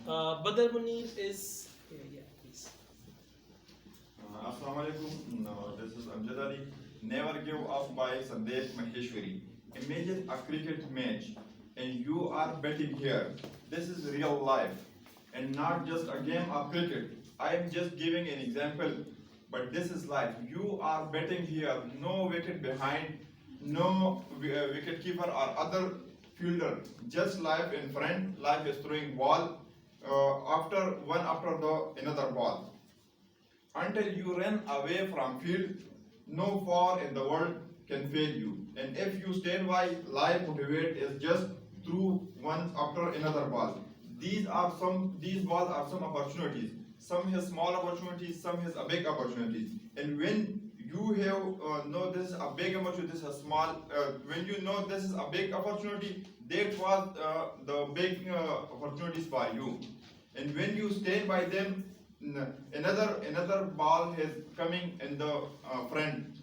Badr Munir is here. Yeah, please. Assalamu alaikum. No, this is Amjad Ali. Never give up by Sandeep Maheshwari. Imagine a cricket match and you are betting here. This is real life and not just a game of cricket. I am just giving an example, but this is life. You are betting here, no wicket behind, no wicket keeper or other fielder. Just life in front. Life is throwing ball after the another ball until you run away from field. No power in the world can fail you. And if you stand by, life motivate is just through one after another ball. These balls are some opportunities. Some has small opportunities, some has a big opportunities. And when you have know this is a big opportunity, this is a small. When you know this is a big opportunity, that was the big opportunities for you. And when you stand by them, another ball is coming in the front.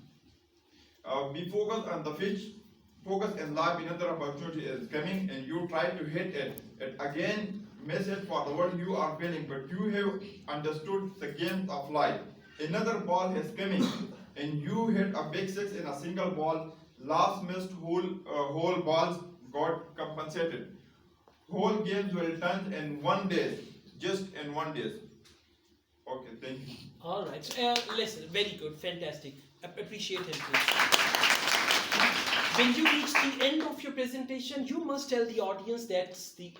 Be focused on the pitch, focus in life, another opportunity is coming and you try to hit it. It again message for the world you are failing, but you have understood the game of life. Another ball is coming and you hit a big six in a single ball. Last missed whole balls got compensated. Whole games will turn in 1 day, just in 1 day. Okay, thank you. All right. So, listen, very good, fantastic. Appreciate him, please. When you reach the end of your presentation, you must tell the audience that's the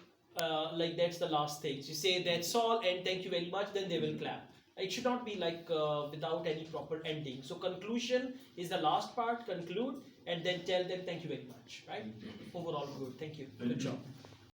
last things. You say that's all and thank you very much, then they will clap. It should not be like without any proper ending. So conclusion is the last part. Conclude and then tell them thank you very much. Right? Overall, good. Thank you. Good job.